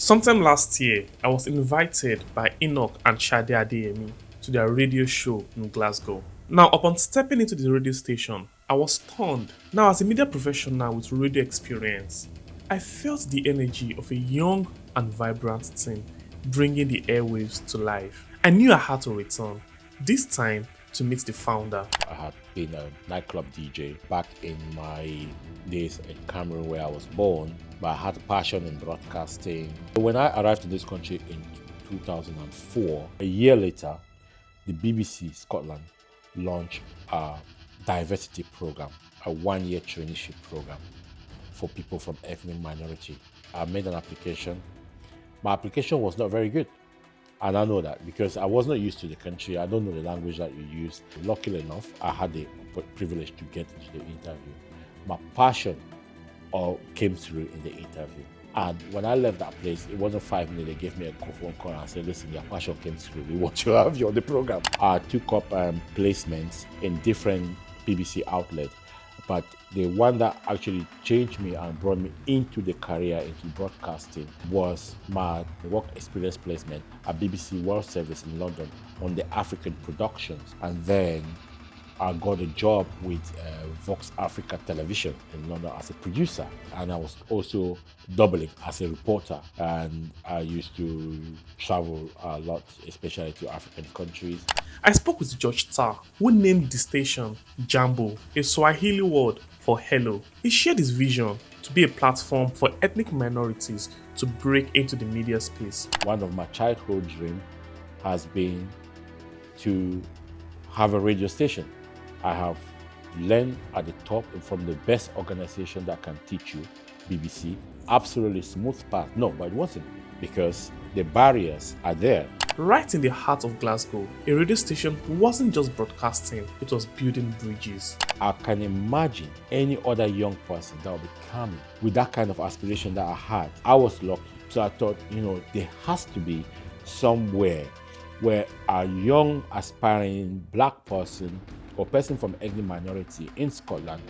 Sometime last year, I was invited by Enoch and Shade Adeyemi to their radio show in Glasgow. Now, upon stepping into the radio station, I was stunned. Now, as a media professional with radio experience, I felt the energy of a young and vibrant team bringing the airwaves to life. I knew I had to return, this time to meet the founder. I had been a nightclub DJ back in my days in Cameroon where I was born, but I had a passion in broadcasting. When I arrived in this country in 2004, a year later, the BBC Scotland launched a diversity program, a one-year traineeship program for people from ethnic minority. I made an application. My application was not very good. And I know that because I was not used to the country. I don't know the language that you use. Luckily enough, I had the privilege to get into the interview. My passion came through in the interview. And when I left that place, it wasn't 5 minutes. They gave me a phone call and said, listen, your passion came through. We want to have you on the program. I took up placements in different BBC outlets. But the one that actually changed me and brought me into the career, into broadcasting, was my work experience placement at BBC World Service in London on the African productions. And then I got a job with Vox Africa Television in London as a producer. And I was also doubling as a reporter. And I used to travel a lot, especially to African countries. I spoke with George Tah, who named the station Jambo, a Swahili word for hello. He shared his vision to be a platform for ethnic minorities to break into the media space. One of my childhood dreams has been to have a radio station. I have learned at the top from the best organization that can teach you, BBC. Absolutely smooth path. No, but it wasn't, because the barriers are there. Right in the heart of Glasgow, a radio station wasn't just broadcasting, it was building bridges. I can imagine any other young person that will be coming with that kind of aspiration that I had. I was lucky. So I thought, there has to be somewhere where a young aspiring black person or person from ethnic minority in Scotland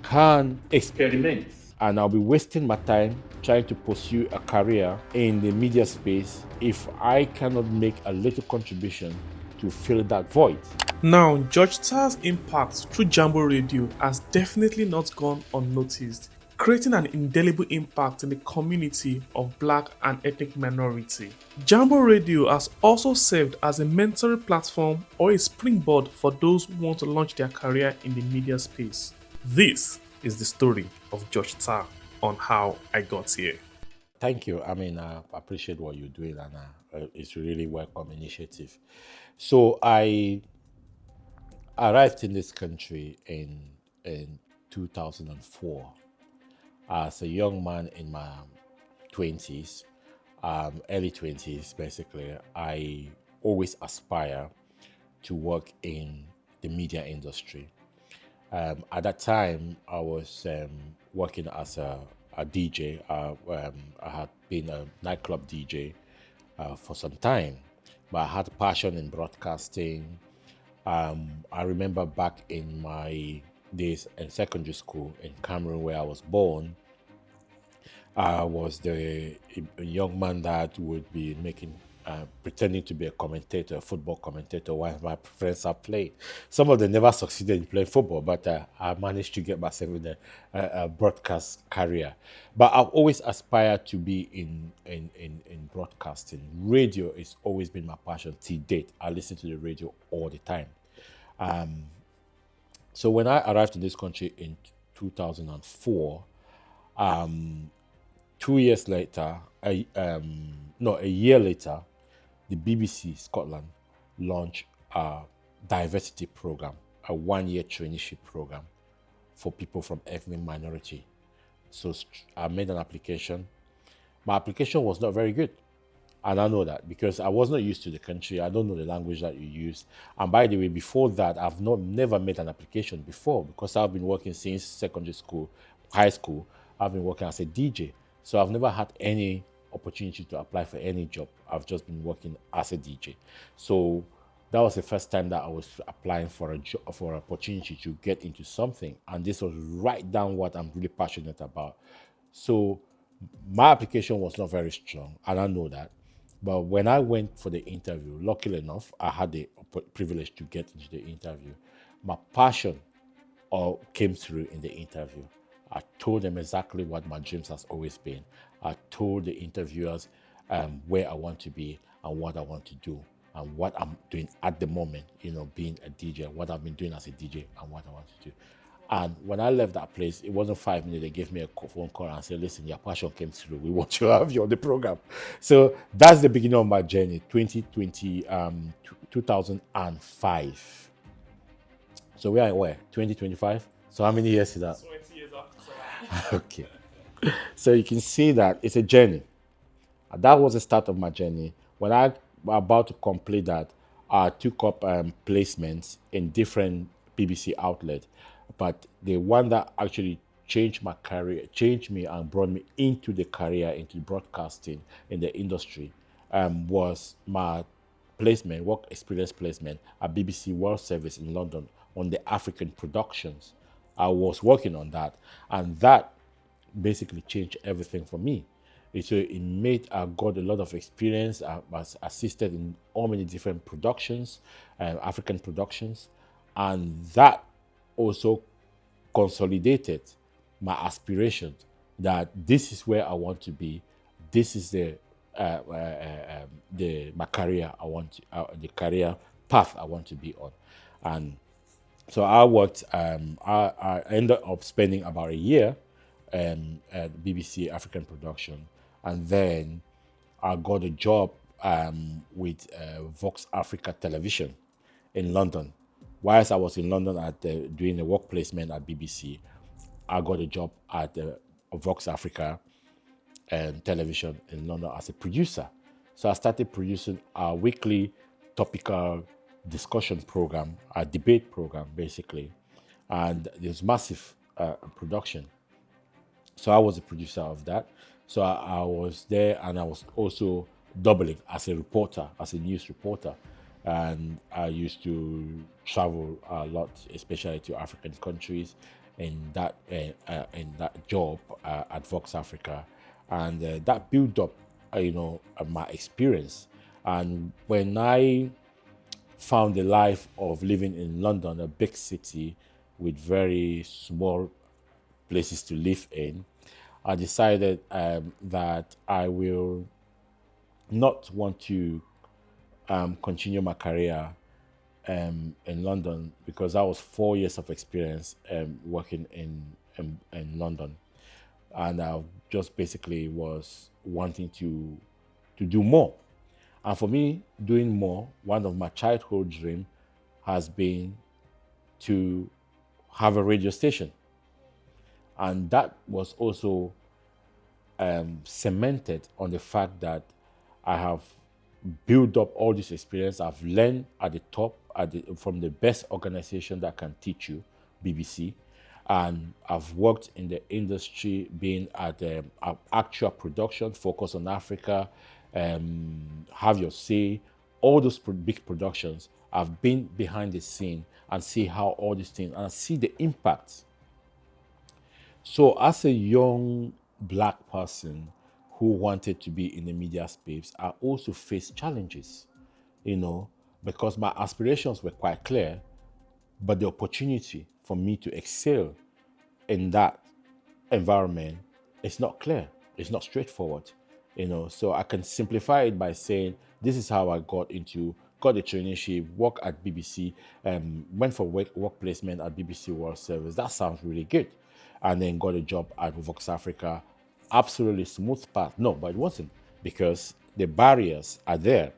can experiment. And I'll be wasting my time trying to pursue a career in the media space if I cannot make a little contribution to fill that void. Now, George Tah's impact through Jambo Radio has definitely not gone unnoticed, creating an indelible impact in the community of black and ethnic minority. Jambo Radio has also served as a mentoring platform or a springboard for those who want to launch their career in the media space. This is the story of George Tah on how I got here. Thank you. I appreciate what you're doing, and it's a really welcome initiative. So I arrived in this country in 2004 as a young man in my 20s, early 20s basically. I always aspire to work in the media industry. At that time, I was working as a DJ. I had been a nightclub DJ for some time, but I had a passion in broadcasting. I remember back in my days in secondary school in Cameroon where I was born, I was a young man that would be pretending to be a commentator, a football commentator, while my friends are playing. Some of them never succeeded in playing football, but I managed to get myself in a broadcast career. But I've always aspired to be in broadcasting. Radio has always been my passion till date. I listen to the radio all the time. So when I arrived in this country in 2004, 2 years later, a year later, the BBC Scotland launched a diversity program, a one-year traineeship program for people from ethnic minority. So I made an application. My application was not very good. And I know that because I was not used to the country. I don't know the language that you use. And by the way, before that, I've never made an application before because I've been working since secondary school, high school. I've been working as a DJ. So I've never had any opportunity to apply for any job. I've just been working as a DJ. So that was the first time that I was applying for a job, for an opportunity to get into something. And this was right down what I'm really passionate about. So My application was not very strong, and I know that. But when I went for the interview, luckily enough, I had the privilege to get into the interview. My passion all came through in the interview. I told them exactly what my dreams has always been. I told the interviewers where I want to be and what I want to do and what I'm doing at the moment, being a DJ, what I've been doing as a DJ and what I want to do. And when I left that place, it wasn't 5 minutes. They gave me a phone call and said, listen, your passion came through. We want to have you on the program. So that's the beginning of my journey, 2005. So we are where? 2025? So how many years is that? 20 years after. Okay. So you can see that it's a journey. That was the start of my journey. When I was about to complete that, I took up placements in different BBC outlets. But the one that actually changed my career, changed me and brought me into the career, into broadcasting in the industry, was my placement, work experience placement at BBC World Service in London on the African productions. I was working on that, and that basically changed everything for me. So it made I got a lot of experience. I was assisted in all many different productions, African productions, and that also consolidated my aspirations that this is where I want to be. This is my career I want, the career path I want to be on, and so I worked. I ended up spending about a year at BBC African production, and then I got a job with Vox Africa Television in London. Whilst I was in London doing a work placement at BBC, I got a job at Vox Africa Television in London as a producer. So I started producing a weekly topical discussion program, a debate program, basically. And there's massive production. So I was a producer of that. So I was there, and I was also doubling as a reporter, as a news reporter. And I used to travel a lot, especially to African countries, in that job at Vox Africa, and that built up, my experience. And when I found the life of living in London, a big city with very small places to live in, I decided that I will not want to continue my career in London, because that was 4 years of experience working in London, and I just basically was wanting to do more. And for me, doing more, one of my childhood dreams has been to have a radio station. And that was also cemented on the fact that I have built up all this experience. I've learned at the top, from the best organization that can teach you, BBC. And I've worked in the industry, being at actual production, focus on Africa, Have Your Say, all those big productions. I've been behind the scene and see how all these things, and see the impact. So as a young black person who wanted to be in the media space, I also faced challenges, because my aspirations were quite clear, but the opportunity for me to excel in that environment is not clear. It's not straightforward, So I can simplify it by saying this is how I got a traineeship, work at BBC, went for work placement at BBC World Service. That sounds really good. And then got a job at Vox Africa. Absolutely smooth path. No, but it wasn't, because the barriers are there.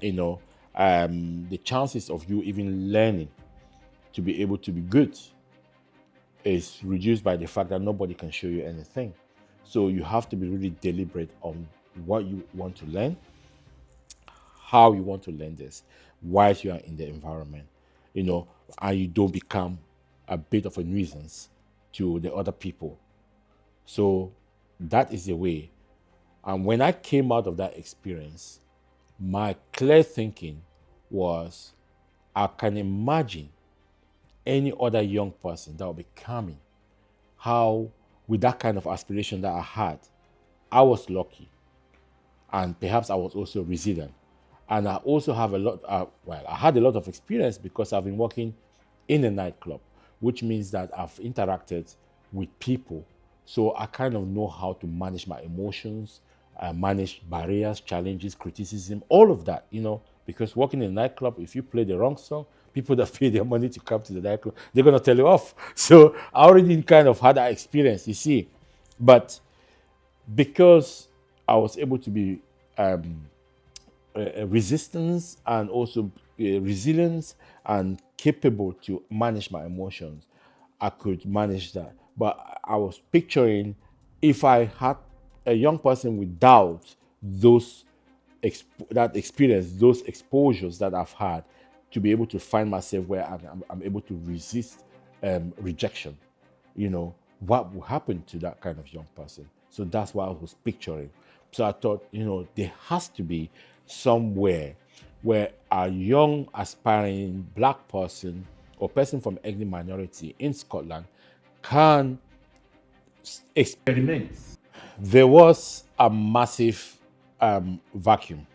The chances of you even learning to be able to be good is reduced by the fact that nobody can show you anything. So you have to be really deliberate on what you want to learn, how you want to learn this, while you are in the environment, and you don't become a bit of a nuisance to the other people. So that is the way. And when I came out of that experience, my clear thinking was, I can imagine any other young person that will be coming, how, with that kind of aspiration that I had, I was lucky, and perhaps I was also resilient. And I also have I had a lot of experience because I've been working in a nightclub, which means that I've interacted with people. So I kind of know how to manage my emotions, manage barriers, challenges, criticism, all of that, because working in a nightclub, if you play the wrong song, people that pay their money to come to the nightclub, they're going to tell you off. So I already kind of had that experience, you see. But because I was able to be resistance and also resilience and capable to manage my emotions, I could manage that. But I was picturing if I had a young person without that experience, those exposures that I've had, to be able to find myself where I'm able to resist rejection, what will happen to that kind of young person? So that's what I was picturing. So I thought, there has to be somewhere where a young aspiring black person or person from ethnic minority in Scotland can experiment. There was a massive vacuum,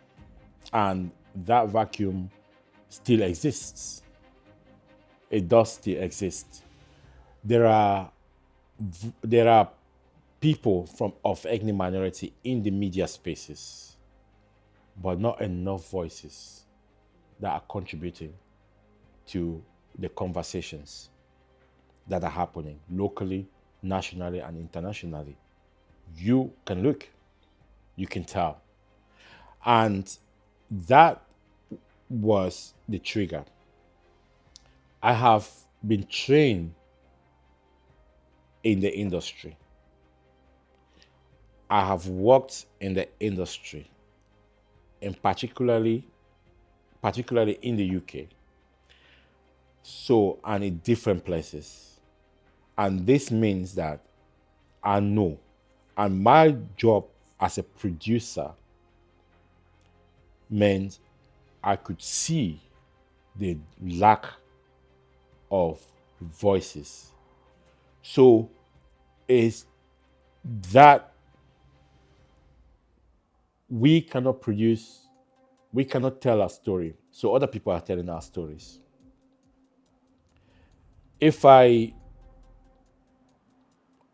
and that vacuum still exists. It does still exist. There are people of ethnic minority in the media spaces, but not enough voices that are contributing to the conversations that are happening locally, nationally, and internationally. You can look, you can tell. And that was the trigger. I have been trained in the industry. I have worked in the industry, and particularly in the UK. So, and in different places. And this means that I know, and my job as a producer meant I could see the lack of voices. So is that we cannot tell our story, so other people are telling our stories.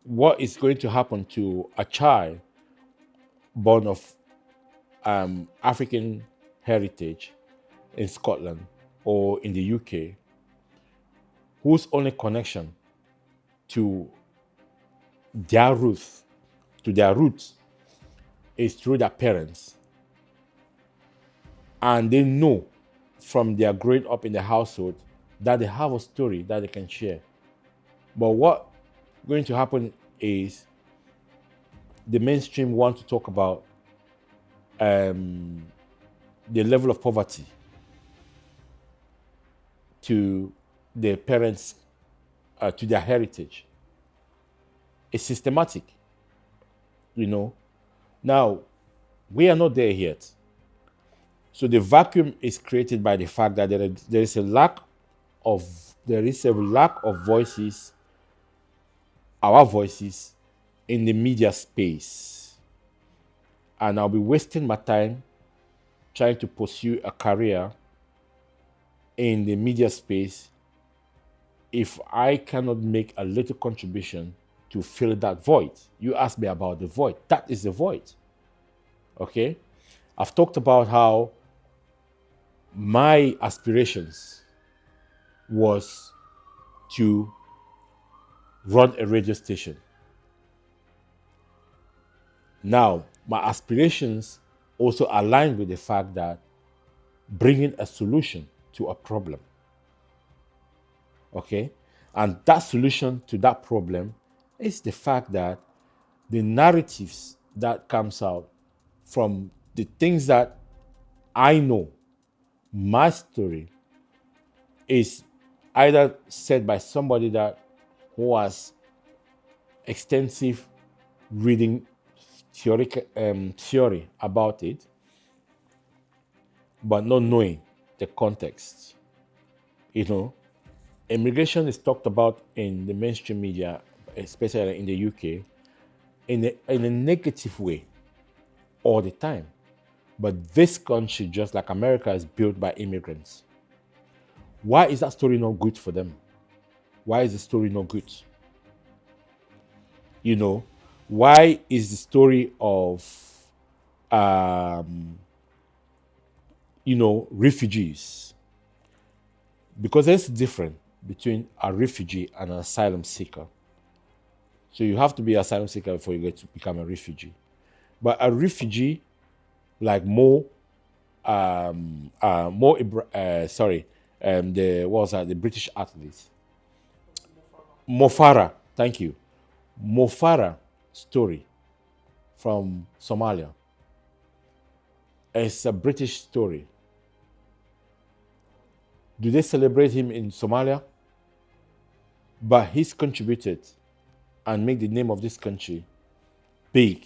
What is going to happen to a child born of African heritage in Scotland or in the UK, whose only connection to their roots is through their parents, and they know from their growing up in the household that they have a story that they can share. But what's going to happen is the mainstream want to talk about the level of poverty to their parents, to their heritage. It's systematic, Now, we are not there yet. So the vacuum is created by the fact that there is a lack of voices, our voices, in the media space. And I'll be wasting my time trying to pursue a career in the media space if I cannot make a little contribution to fill that void. You asked me about the void. That is the void. Okay? I've talked about how my aspirations was to run a radio station. Now, my aspirations also align with the fact that bringing a solution to a problem. Okay? And that solution to that problem is the fact that the narratives that comes out from the things that I know, my story, is either said by somebody who has extensive reading theory about it, but not knowing the context. Immigration is talked about in the mainstream media, especially in the UK, in a negative way. all the time. But this country, just like America, is built by immigrants. Why is that story not good for them? Why is the story not good? Why is the story of, refugees? Because there's a difference between a refugee and an asylum seeker. So you have to be an asylum seeker before you get to become a refugee. But a refugee, like the British athlete, Mo Farah, thank you. Mo Farah story from Somalia. It's a British story. Do they celebrate him in Somalia? But he's contributed and made the name of this country big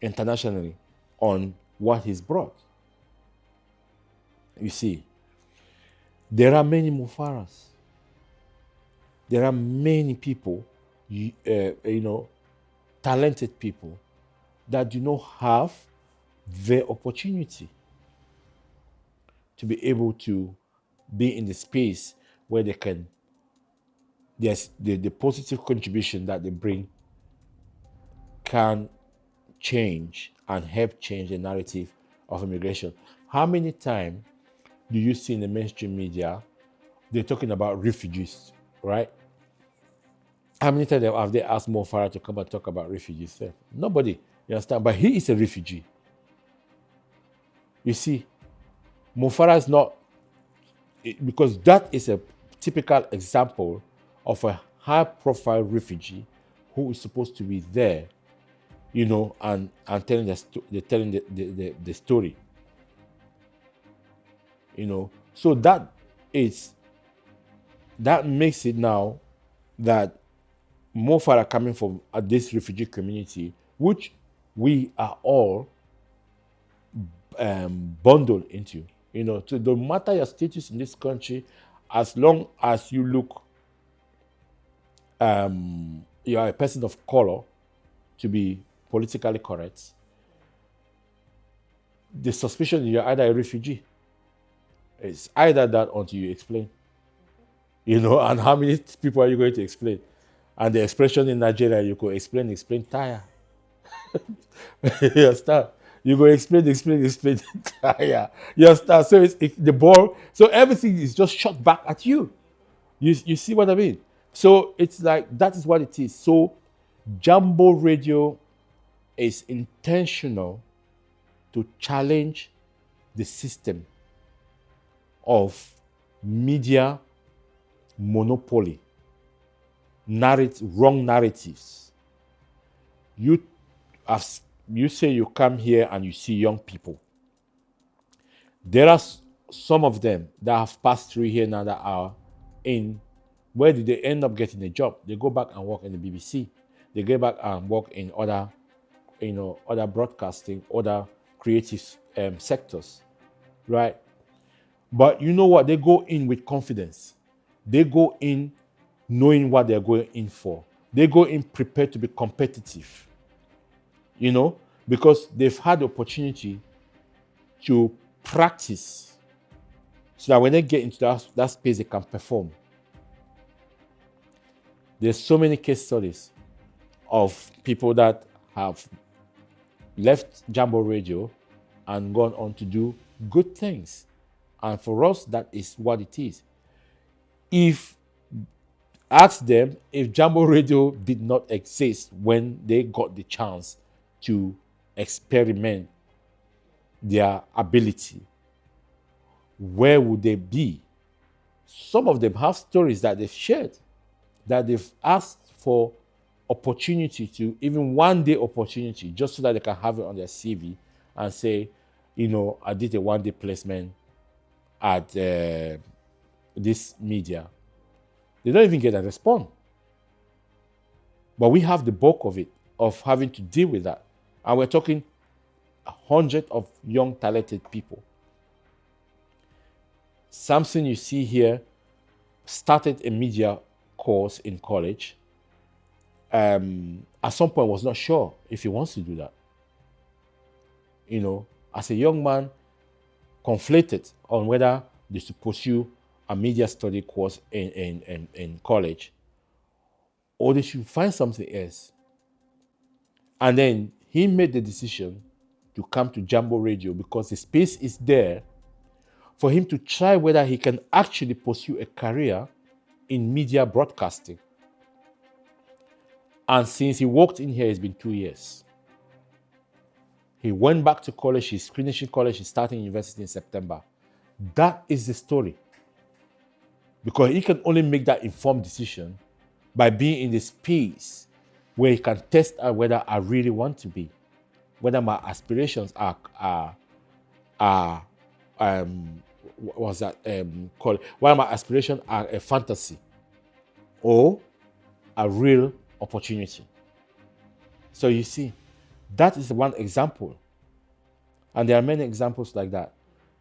internationally on what he's brought. You see, there are many Mo Farahs. There are many people, talented people that do not have the opportunity to be able to be in the space where they can, the positive contribution that they bring can change and help change the narrative of immigration. How many times do you see in the mainstream media, they're talking about refugees, right? How many times have they asked Mo Farah to come and talk about refugees? Nobody, you understand? But he is a refugee. You see, Mo Farah is not, because that is a typical example of a high-profile refugee who is supposed to be there, and telling the story. So that makes it now that Mo Farah coming from this refugee community, which we are all bundled into. So no matter your status in this country, as long as you look, you are a person of color, to be politically correct, the suspicion you're either a refugee. It's either that until you explain. And how many people are you going to explain? And the expression in Nigeria, you could explain, tire. You understand? You go explain, tire. You understand? So the ball, so everything is just shot back at you. You see what I mean? So it's like, that is what it is. So Jambo Radio is intentional to challenge the system of media monopoly, wrong narratives. You say you come here and you see young people. There are some of them that have passed through here now that are in, where did they end up getting a job? They go back and work in the BBC. They go back and work in other broadcasting, other creative sectors, right? But you know what? They go in with confidence. They go in knowing what they're going in for. They go in prepared to be competitive, because they've had the opportunity to practice so that when they get into that space, they can perform. There's so many case studies of people that have left Jambo Radio and gone on to do good things. And for us, that is what it is. Ask them if Jambo Radio did not exist when they got the chance to experiment their ability, where would they be? Some of them have stories that they've shared, that they've asked for opportunity, to even one day opportunity, just so that they can have it on their CV and say, I did a one-day placement at this media. They don't even get a response. But we have the bulk of it, of having to deal with that. And we're talking 100 of young, talented people. Samson, you see here, started a media course in college. At some point, was not sure if he wants to do that. as a young man, conflated on whether they should pursue a media study course in college or they should find something else. And then he made the decision to come to Jambo Radio because the space is there for him to try whether he can actually pursue a career in media broadcasting. And since he walked in here, it's been 2 years. He went back to college, he's finishing college, he's starting university in September. That is the story. Because he can only make that informed decision by being in the space where he can test out whether I really want to be, whether my aspirations are whether my aspirations are a fantasy or a real opportunity. So you see, that is one example. And there are many examples like that.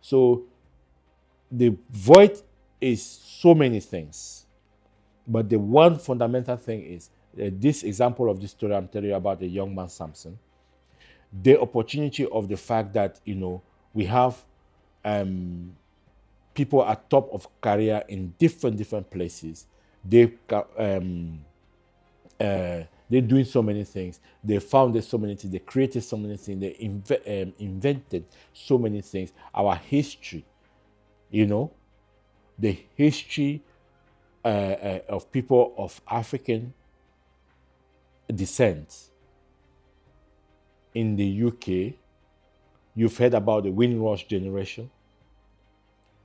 So the void is so many things. But the one fundamental thing is this example of this story I'm telling you about the young man Samson, the opportunity of the fact that, we have people at top of career in different places. They're doing so many things. They founded so many things. They created so many things. They invented so many things. Our history, the history of people of African descent in the UK. You've heard about the Windrush generation.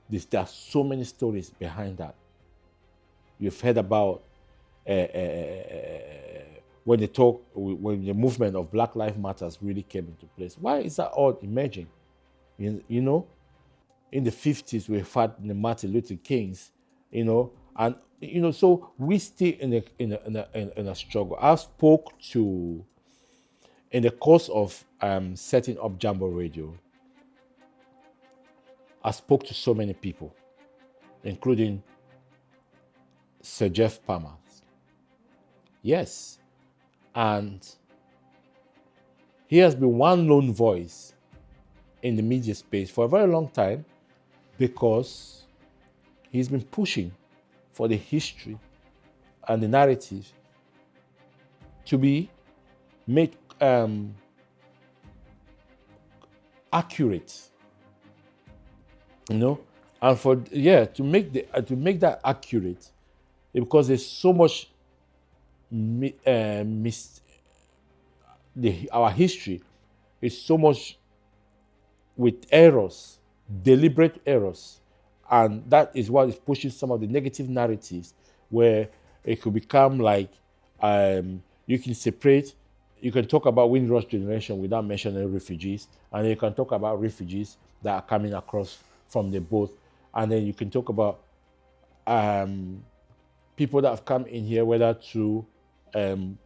There are so many stories behind that. You've heard about when the movement of Black Lives Matters really came into place. Why is that all emerging? In the 50s, we had the Martin Luther Kings, and so we still in a struggle. I spoke to, in the course of setting up Jambo Radio, I spoke to so many people, including Sir Jeff Palmer. Yes. And he has been one lone voice in the media space for a very long time because he's been pushing for the history and the narrative to be made accurate, and to make that accurate, because there's so much our history is so much with errors, deliberate errors, and that is what is pushing some of the negative narratives where it could become like you can talk about Windrush generation without mentioning refugees, and you can talk about refugees that are coming across from the boat, and then you can talk about people that have come in here, whether through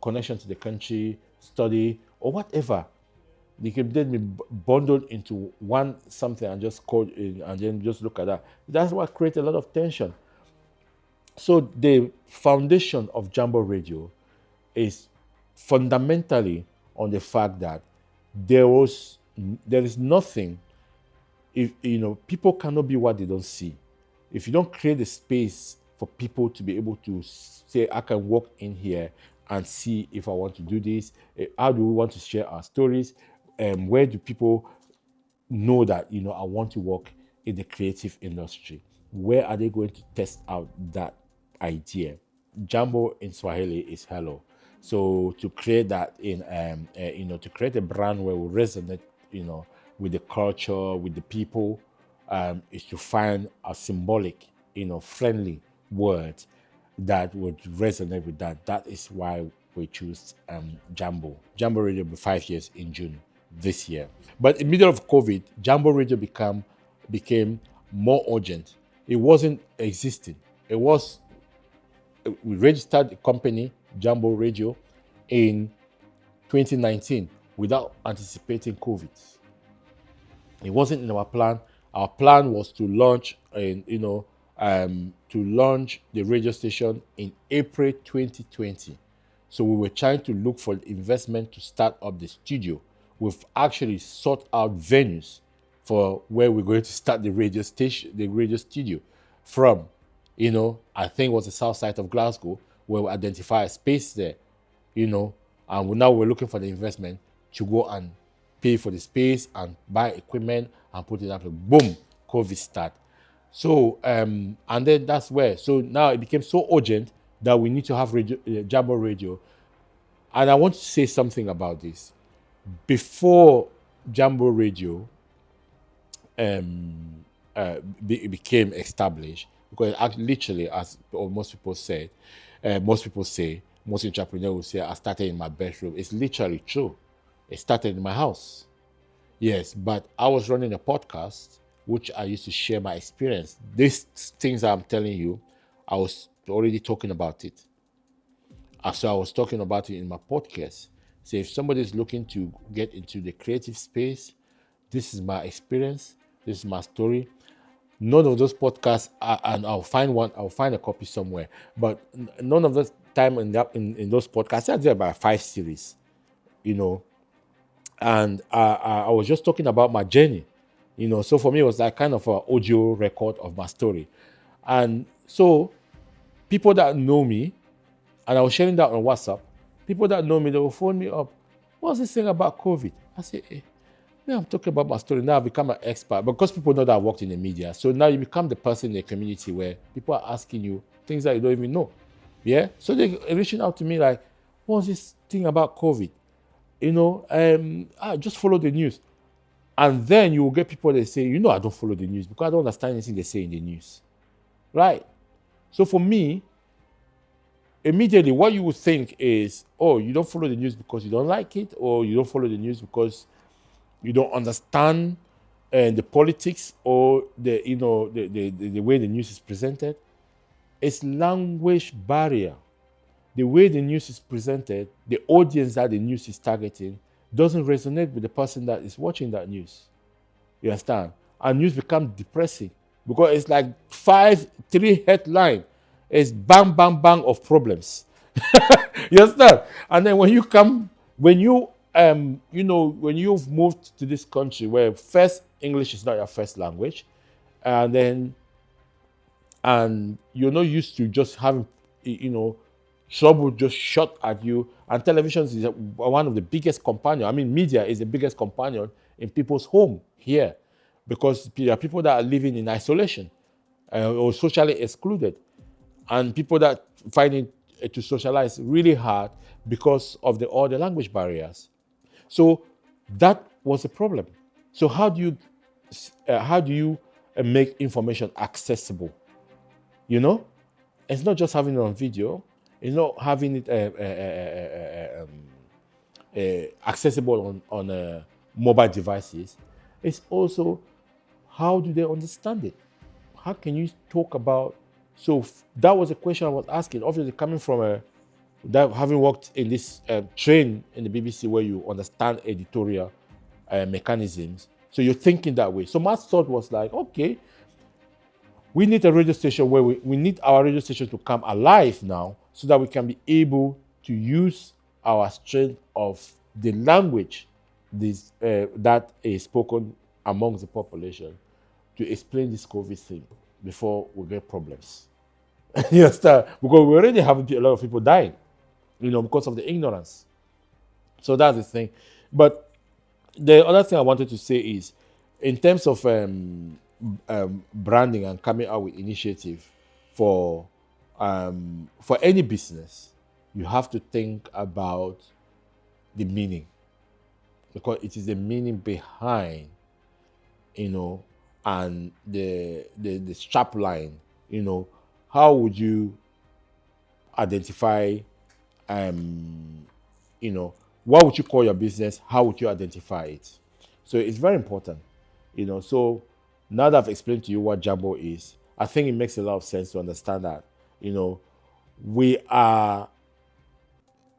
connection to the country, study, or whatever. They can then be bundled into one something and just code it and then just look at that. That's what creates a lot of tension. So the foundation of Jambo Radio is fundamentally on the fact that there is nothing. If people cannot be what they don't see. If you don't create a space for people to be able to say, I can walk in here and see if I want to do this. How do we want to share our stories? Where do people know that, I want to work in the creative industry? Where are they going to test out that idea? Jambo in Swahili is hello. So to create that to create a brand where we resonate, with the culture, with the people, is to find a symbolic, friendly word that would resonate with that. That is why we choose Jambo. Jambo Radio will be 5 years in June this year. But in the middle of COVID, Jambo Radio became more urgent. It wasn't existing. We registered the company, Jambo Radio, in 2019 without anticipating COVID. It wasn't in our plan. Our plan was to launch the radio station in April 2020. So we were trying to look for investment to start up the studio we've actually sought out venues for where we're going to start the radio station, the radio studio from. I think it was the south side of Glasgow, where we identify a space there, and now we're looking for the investment to go and pay for the space and buy equipment and put it up. Boom, COVID start. So, and then that's where. So now it became so urgent that we need to have Jambo Radio. And I want to say something about this. Before Jambo Radio became established, because literally, as most people say, most entrepreneurs will say, I started in my bedroom. It's literally true. It started in my house. Yes, but I was running a podcast, which I used to share my experience. These things I'm telling you, I was already talking about it. So I was talking about it in my podcast. So if somebody is looking to get into the creative space, this is my experience. This is my story. None of those podcasts, and I'll find a copy somewhere. But none of the time in those podcasts, I did about 5 series, And I was just talking about my journey, So for me, it was like kind of an audio record of my story. And so people that know me, and I was sharing that on WhatsApp, people that know me, they will phone me up. What's this thing about COVID? I say, I'm talking about my story. Now I've become an expert because people know that I worked in the media. So now you become the person in the community where people are asking you things that you don't even know. Yeah? So they're reaching out to me like, what's this thing about COVID? I just follow the news. And then you will get people that say, I don't follow the news because I don't understand anything they say in the news. Right? So for me, immediately what you would think is, you don't follow the news because you don't like it, or you don't follow the news because you don't understand the politics or the way the news is presented. It's language barrier. The way the news is presented, the audience that the news is targeting doesn't resonate with the person that is watching that news. You understand? And news becomes depressing because it's like 3 headline. It's bang, bang, bang of problems. You understand? And then when you've moved to this country where first English is not your first language, and you're not used to just having, trouble just shot at you, and television is one of the biggest companion. I mean, media is the biggest companion in people's home here, because there are people that are living in isolation or socially excluded, and people that find it to socialize really hard because of all the language barriers. So that was a problem. So how do you make information accessible? It's not just having it on video. It's not having it accessible on mobile devices. It's also, how do they understand it? How can you talk about? So that was a question I was asking. Obviously, coming from having worked in this train in the BBC where you understand editorial mechanisms, so you're thinking that way. So my thought was like, okay, we need a radio station where we need our radio station to come alive now, so that we can be able to use our strength of the language that is spoken amongst the population to explain this COVID thing before we get problems. You understand? Because we already have a lot of people dying, because of the ignorance. So that's the thing. But the other thing I wanted to say is, in terms of branding and coming out with initiative for any business, you have to think about the meaning, because it is the meaning behind, and the strap line. How would you identify, what would you call your business? How would you identify it? So it's very important, So now that I've explained to you what Jambo is, I think it makes a lot of sense to understand that, we are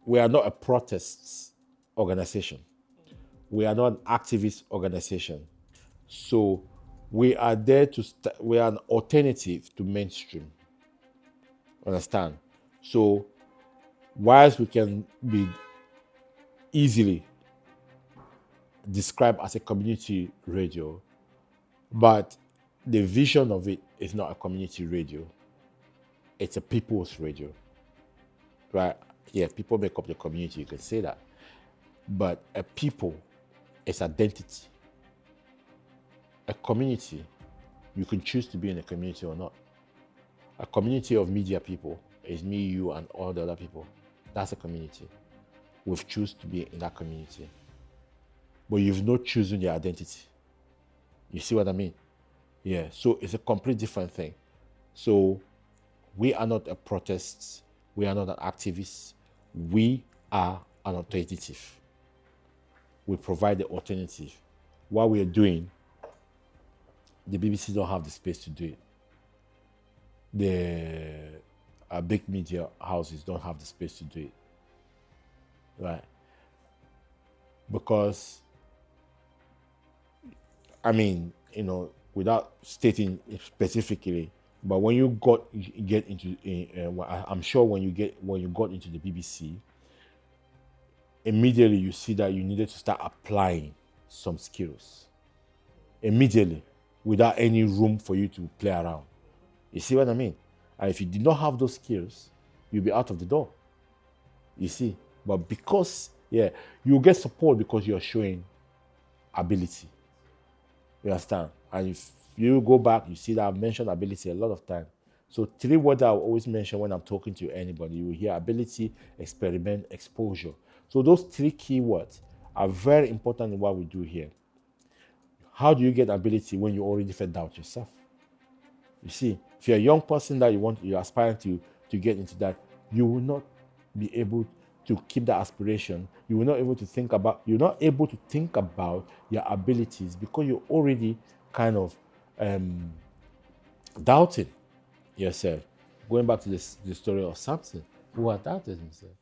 not a protest organization. We are not an activist organization. So we are there we are an alternative to mainstream. Understand? So whilst we can be easily described as a community radio, but the vision of it is not a community radio. It's a people's radio, right? Yeah, people make up the community, you can say that. But a people is identity. A community, you can choose to be in a community or not. A community of media people is me, you, and all the other people. That's a community. We've chosen to be in that community. But you've not chosen your identity. You see what I mean? Yeah, so it's a complete different thing. So we are not a protest. We are not an activist. We are an alternative. We provide the alternative. What we are doing, the BBC don't have the space to do it. The big media houses don't have the space to do it. Right? Because, I mean, without stating specifically, but when you get into, I'm sure when you got into the BBC, immediately you see that you needed to start applying some skills. Immediately, without any room for you to play around. You see what I mean? And if you did not have those skills, you'll be out of the door. You see? But because, you get support because you're showing ability. You understand? And if you go back, you see that I've mentioned ability a lot of times. So 3 words I always mention when I'm talking to anybody. You will hear ability, experiment, exposure. So those 3 key words are very important in what we do here. How do you get ability when you already felt doubt yourself? You see, if you're a young person that you're aspiring to get into that, you will not be able to keep that aspiration. You're not able to think about your abilities because you're already kind of doubting yourself. Going back to the story of Samson, who had doubted himself.